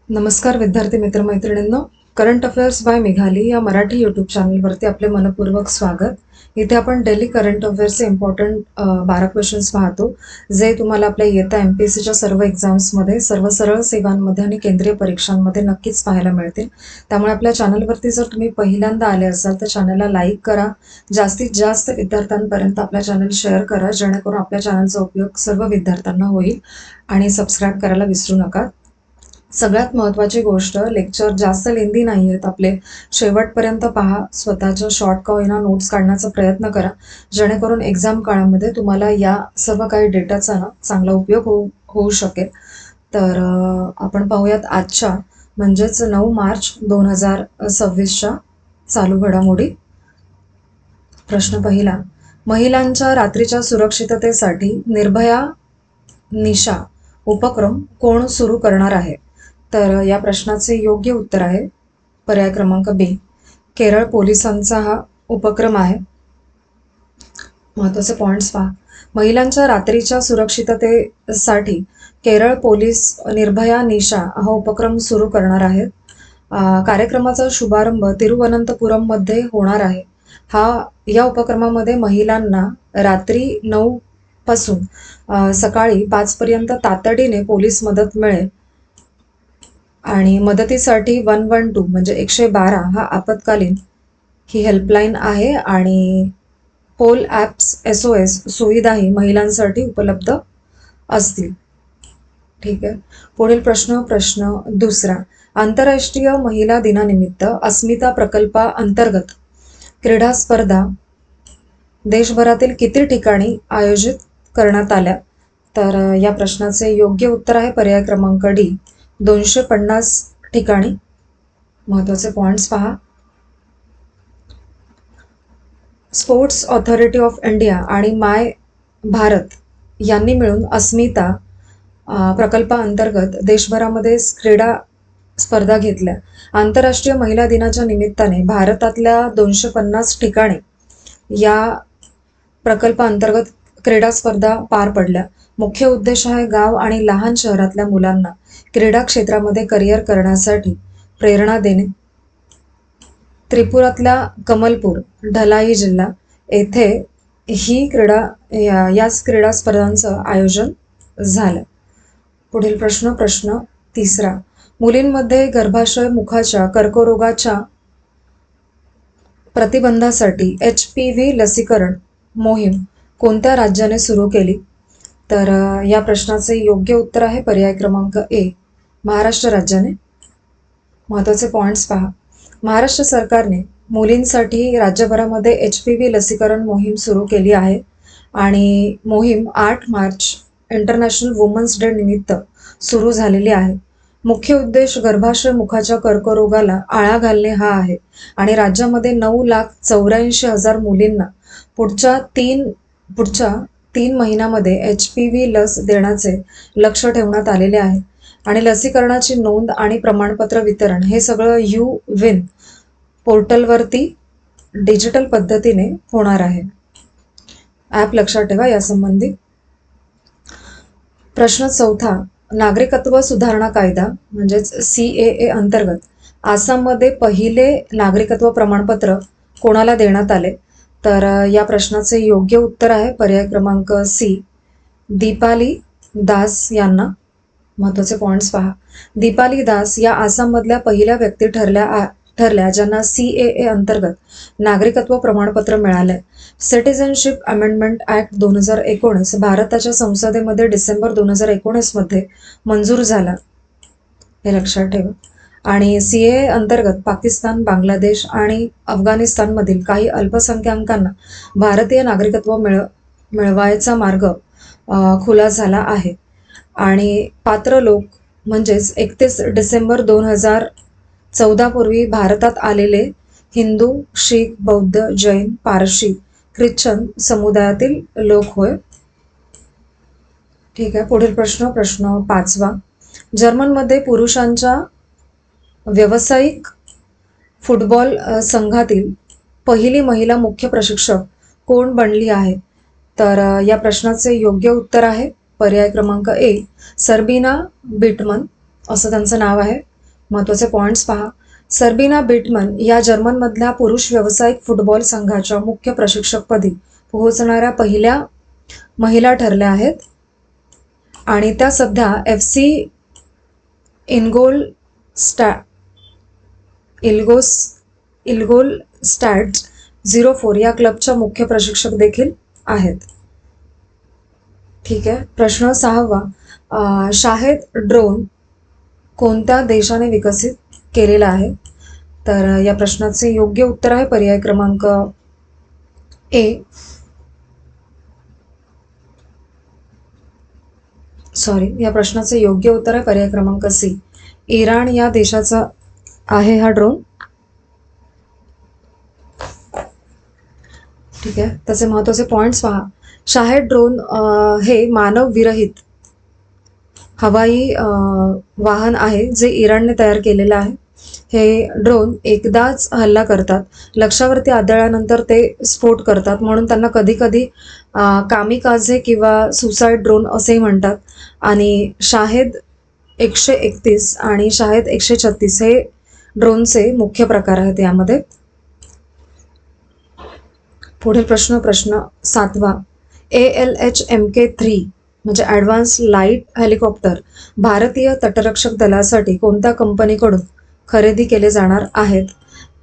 नमस्कार विद्यार्थी मित्रमैत्रिणींनो, current affairs bye Meghali या मराठी यूट्यूब चॅनलवरती आपले मनपूर्वक स्वागत. इथे आपण डेली करंट अफेअर्सचे इम्पॉर्टंट 12 क्वेश्चन्स पाहतो, जे तुम्हाला आपल्या येत्या MPSCच्या सर्व एक्झाम्समध्ये, सर्व सरळ सेवांमध्ये आणि केंद्रीय परीक्षांमध्ये नक्कीच पाहायला मिळतील. त्यामुळे आपल्या चॅनलवरती जर तुम्ही पहिल्यांदा आले असाल तर चॅनलला लाईक करा, जास्तीत जास्त विद्यार्थ्यांपर्यंत आपल्या चॅनल शेअर करा, जेणेकरून आपल्या चॅनलचा उपयोग सर्व विद्यार्थ्यांना होईल, आणि सबस्क्राईब करायला विसरू नका. सगळ्यात महत्त्वाची गोष्ट, लेक्चर जास्त लेंदी नाही आहेत आपले, शेवटपर्यंत पहा, स्वतःच्या शॉर्ट का होईना नोट्स काढण्याचा प्रयत्न करा, जेणेकरून एक्झाम काळामध्ये तुम्हाला या सर्व काही डेटाचा चांगला उपयोग होऊ शकेल. तर आपण पाहूयात आजच्या म्हणजेच 9 मार्च 2026च्या चालू घडामोडी. प्रश्न पहिला, महिलांच्या रात्रीच्या सुरक्षिततेसाठी निर्भया निशा उपक्रम कोण सुरू करणार आहे? तर या प्रश्नाचे योग्य उत्तर आहे पर्याय क्रमांक बी, केरळ पोलिसांचा हा उपक्रम आहे. महत्त्वाचे पॉइंट्स पहा. महिलांच्या रात्रीच्या सुरक्षिततेसाठी केरळ पोलीस निर्भया निशा हा उपक्रम सुरू करणार आहेत. कार्यक्रमाचा शुभारंभ तिरुवनंतपुरममध्ये होणार आहे. या उपक्रमामध्ये महिलांना रात्री 9 पासून सकाळी 5 पर्यंत तातडीने पोलीस मदत मिळेल, आणि मदतीसाठी 112 म्हणजे 112 हा आपत्कालीन ही हेल्पलाईन आहे, आणि पोल ॲप्स SOS सुविधाही महिलांसाठी उपलब्ध असतील. ठीक आहे. पुढील प्रश्न दुसरा, आंतरराष्ट्रीय महिला दिनानिमित्त अस्मिता प्रकल्पाअंतर्गत क्रीडा स्पर्धा देशभरातील किती ठिकाणी आयोजित करण्यात आल्या? तर या प्रश्नाचे योग्य उत्तर आहे पर्याय क्रमांक डी, 250 ठिकाणी. महत्त्वाचे पॉइंट्स पहा. स्पोर्ट्स ऑथॉरिटी ऑफ इंडिया आणि माय भारत यांनी मिळून अस्मिता प्रकल्पाअंतर्गत देशभरामध्ये क्रीडा स्पर्धा घेतल्या. आंतरराष्ट्रीय महिला दिनाच्या निमित्ताने भारतातल्या 250 ठिकाणी या प्रकल्पाअंतर्गत क्रीडा स्पर्धा पार पडल्या. मुख्य उद्देश आहे गाव आणि लहान शहरातल्या मुलांना क्रीडा क्षेत्रामध्ये करिअर करण्यासाठी प्रेरणा देणे. त्रिपुरातल्या कमलपूर, ढलाई जिल्हा येथे ही याच क्रीडा स्पर्धांचं आयोजन झालं. पुढील प्रश्न तिसरा, मुलींमध्ये गर्भाशय मुखाच्या कर्करोगाच्या प्रतिबंधासाठी HPV लसीकरण मोहीम कोणत्या राज्याने सुरू केली? तर या प्रश्नाचे योग्य उत्तर आहे पर्याय क्रमांक ए, महाराष्ट्र राज्याने. महत्त्वाचे पॉइंट्स पहा. महाराष्ट्र सरकारने मुलींसाठी राज्यभरामध्ये HPV लसीकरण मोहीम सुरू केली आहे, आणि मोहीम 8 मार्च इंटरनॅशनल वुमन्स डे निमित्त सुरू झालेली आहे. मुख्य उद्देश गर्भाशय मुखाच्या कर्करोगाला आळा घालणे हा आहे, आणि राज्यामध्ये 9,84,000 मुलींना पुढच्या तीन महिन्यामध्ये HPV लस देण्याचे लक्ष्य ठेवण्यात आलेले आहे, आणि लसीकरणाची नोंद आणि प्रमाणपत्र वितरण हे सगळं UWIN पोर्टलवरती डिजिटल पद्धतीने होणार आहे. ॲप लक्षात ठेवा यासंबंधी. प्रश्न चौथा, नागरिकत्व सुधारणा कायदा म्हणजेच CAA अंतर्गत आसाममध्ये पहिले नागरिकत्व प्रमाणपत्र कोणाला देण्यात आले? तर या प्रश्नाचे योग्य उत्तर आहे पर्याय क्रमांक सी, दीपाली दास यांना. महत्त्वाचे पॉइंट्स पहा. दीपाली दास या आसाममधल्या पहिल्या व्यक्ती ठरल्या ज्यांना CAA अंतर्गत नागरिकत्व प्रमाणपत्र मिळाले. सिटिझनशिप अमेंडमेंट ॲक्ट 2019 भारताच्या संसदेमध्ये डिसेंबर 2019 मध्ये मंजूर झाला, हे लक्षात ठेवा. आणि CAA अंतर्गत पाकिस्तान, बांगलादेश आणि अफगाणिस्तानमधील काही अल्पसंख्याकांना भारतीय नागरिकत्व मिळवायचा मार्ग खुला झाला आहे, आणि पात्र लोक म्हणजेच 31 डिसेंबर 2014 पूर्वी भारतात आलेले हिंदू, शीख, बौद्ध, जैन, पारशी, ख्रिश्चन समुदायातील लोक होय. ठीक आहे. पुढील प्रश्न पाचवा, जर्मनमध्ये पुरुषांच्या व्यावसायिक फुटबॉल संघातील पहिली महिला मुख्य प्रशिक्षक कोण बनली आहे? तर या प्रश्नाचे योग्य उत्तर आहे पर्याय क्रमांक ए, सर्बिना बिटमन असं त्यांचं नाव आहे. महत्त्वाचे पॉईंट्स पहा. सर्बिना बिटमन या जर्मनमधल्या पुरुष व्यावसायिक फुटबॉल संघाच्या मुख्य प्रशिक्षकपदी पोहोचणाऱ्या पहिल्या महिला ठरल्या आहेत आणि त्या सध्या FC इल्गोलस्टॅड 04 या क्लबच्या मुख्य प्रशिक्षक देखील आहेत. ठीक आहे. प्रश्न 6वा. शाहेद ड्रोन कोणत्या देशाने विकसित केलेला आहे? तर या प्रश्नाचे योग्य उत्तर आहे पर्याय क्रमांक ए. या प्रश्नाचे योग्य उत्तर आहे पर्याय क्रमांक सी. इराण या देशाचा आहे हा ड्रोन. ठीक आहे. त्याचे महत्त्वाचे पॉईंट्स पहा. शाहेद ड्रोन हे मानव विरहित हवाई वाहन आहे जे इराणने तयार केलेलं आहे. हे ड्रोन एकदाच हल्ला करतात, लक्ष्यावरती आदळल्यानंतर ते स्फोट करतात, म्हणून त्यांना कधी कधी कामिकाझे किंवा सुसाईड ड्रोन असेही म्हणतात. आणि शाहेद 131 आणि शाहेद 136 हे ड्रोनचे मुख्य प्रकार आहेत यामध्ये. पुढील प्रश्न 7वा. ALH MK3 म्हणजे ॲडव्हान्स लाईट हेलिकॉप्टर भारतीय तटरक्षक दलासाठी कोणत्या कंपनीकडून खरेदी केले जाणार आहेत?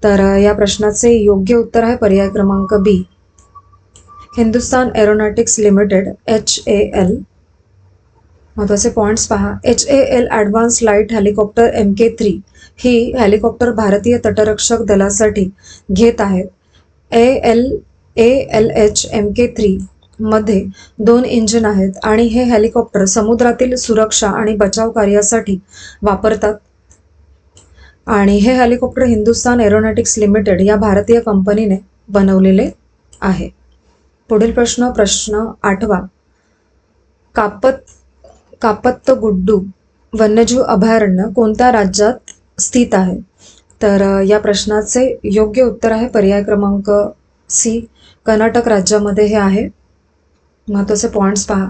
तर या प्रश्नाचे योग्य उत्तर आहे पर्याय क्रमांक B. Hindustan aeronautics limited HAL. महत्त्वाचे पॉईंट्स पहा. HAL advanced light helicopter MK3 ही हेलिकॉप्टर भारतीय तटरक्षक दलासाठी घेत आहेत. ALH MK3 मध्ये 2 इंजिन आहेत आणि हे हेलिकॉप्टर समुद्रातील सुरक्षा आणि बचाव कार्यासाठी वापरतात. आणि हे हेलिकॉप्टर हिंदुस्तान एरोनॉटिक्स लिमिटेड या भारतीय कंपनीने बनवलेले आहे. पुढील प्रश्न 8वा. कापत्तगुड्डू वन्यजीव अभयारण्य कोणत्या राज्यात स्थित आहे? तर या प्रश्नाचे योग्य उत्तर आहे पर्याय क्रमांक सी. कर्नाटक राज्यामध्ये हे आहे. महत्त्वाचे पॉईंट्स पहा.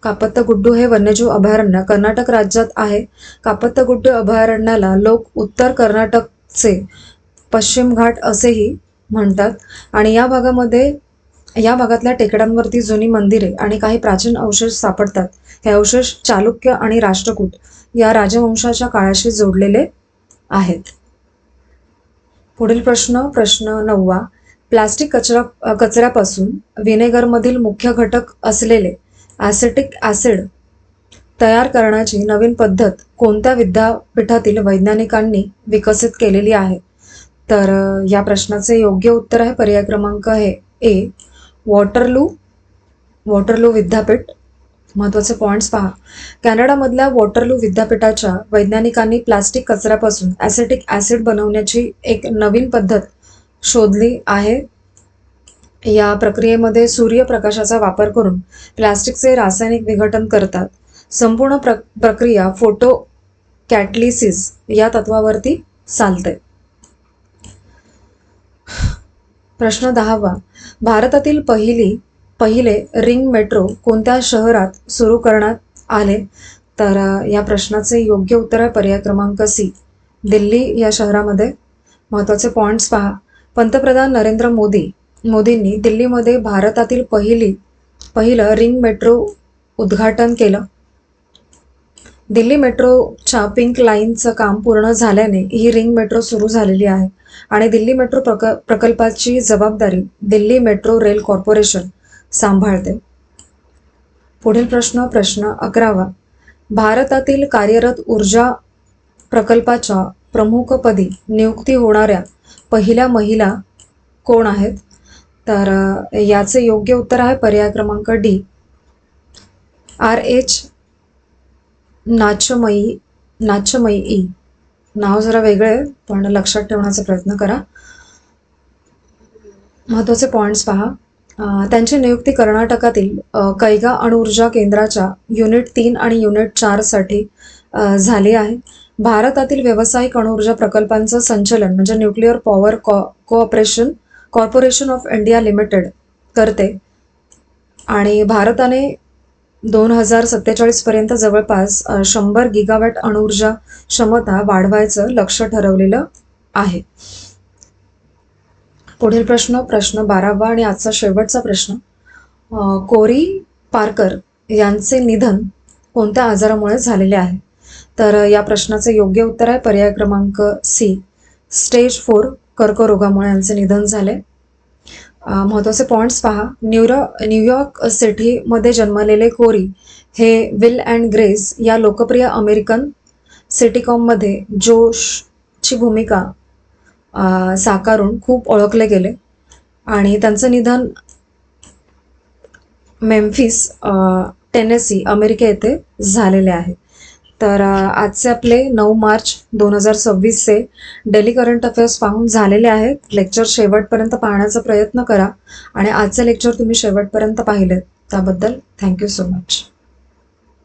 कापत्तगुड्डू हे वन्यजीव अभयारण्य कर्नाटक राज्यात आहे. कापत्तगुड्डू अभयारण्याला लोक उत्तर कर्नाटकचे पश्चिम घाट असेही म्हणतात आणि या भागातल्या टेकड्यांवरती जुनी मंदिरे आणि काही प्राचीन अवशेष सापडतात. हे अवशेष चालुक्य आणि राष्ट्रकूट या राजवंशाच्या काळाशी जोडलेले आहेत. पुढील प्रश्न 9वा. प्लास्टिक कचऱ्यापासून व्हिनेगरमधील मुख्य घटक असलेले ॲसेटिक ॲसिड तयार करण्याची नवीन पद्धत कोणत्या विद्यापीठातील वैज्ञानिकांनी विकसित केलेली आहे? तर या प्रश्नाचे योग्य उत्तर आहे पर्याय क्रमांक ए. वॉटरलू विद्यापीठ. महत्त्वाचे पॉईंट्स पहा. कॅनडामधल्या वॉटरलू विद्यापीठाच्या वैज्ञानिकांनी प्लास्टिक कचऱ्यापासून ॲसेटिक ॲसिड बनवण्याची एक नवीन पद्धत शोधली आहे. या प्रक्रियेमध्ये सूर्यप्रकाशाचा वापर करून प्लास्टिकचे रासायनिक विघटन करतात. संपूर्ण प्रक्रिया फोटो कॅटलिसिस या तत्वावरती चालते. प्रश्न 10वा. भारतातील पहिले रिंग मेट्रो कोणत्या शहरात सुरू करण्यात आले? तर या प्रश्नाचे योग्य उत्तर आहे पर्याय क्रमांक सी. दिल्ली या शहरामध्ये. महत्त्वाचे पॉईंट्स पहा. पंतप्रधान नरेंद्र मोदींनी दिल्लीमध्ये भारतातील पहिलं रिंग मेट्रो उद्घाटन केलं. दिल्ली मेट्रोच्या पिंक लाईनचं काम पूर्ण झाल्याने ही रिंग मेट्रो सुरू झालेली आहे आणि दिल्ली मेट्रो प्रकल्पाची जबाबदारी दिल्ली मेट्रो रेल कॉर्पोरेशन सांभाळते. पुढील प्रश्न 11वा. भारतातील कार्यरत ऊर्जा प्रकल्पाच्या प्रमुखपदी नियुक्ती होणाऱ्या पहिल्या महिला कोण आहेत? तर याचे योग्य उत्तर आहे पर्याय क्रमांक डी. RH नाचमयी. नाव जरा वेगळे आहे पण लक्षात ठेवण्याचा प्रयत्न करा. महत्त्वाचे पॉईंट्स पहा. त्यांची नियुक्ती कर्नाटकातील कैगा अणुऊर्जा केंद्राच्या युनिट 3 आणि युनिट 4 साठी झाली आहे. भारतातील व्यावसायिक अणुऊर्जा प्रकल्पांचं संचलन म्हणजे nuclear power corporation of India limited करते आणि भारताने 2047 पर्यंत जवळपास 100 गिगावॅट अणुऊर्जा क्षमता वाढवायचं लक्ष्य ठरवलेलं आहे. पुढील प्रश्न 12वा आणि आजचा शेवटचा प्रश्न. कोरी पार्कर यांचे निधन कोणत्या आजारामुळे झालेले आहे? तर या प्रश्नाचे योग्य उत्तर आहे पर्याय क्रमांक सी, स्टेज 4 कर्करोगामुळे यांचे निधन झाले. महत्त्वाचे पॉईंट्स पहा. न्यूयॉर्क सिटीमध्ये जन्मलेले कोरी हे विल अँड ग्रेस या लोकप्रिय अमेरिकन सिटीकॉममध्ये जोशची भूमिका साकारून खूप ओळखले गेले आणि त्यांचं निधन मेम्फिस, टेनेसी, अमेरिका येथे झालेले आहे. तर आजचे आपले 9 मार्च 2026चे डेली करंट अफेअर्स पाहून झालेले आहेत. लेक्चर शेवटपर्यंत पाहण्याचा प्रयत्न करा आणि आजचे लेक्चर तुम्ही शेवटपर्यंत पाहिलेत त्याबद्दल थँक्यू सो मच.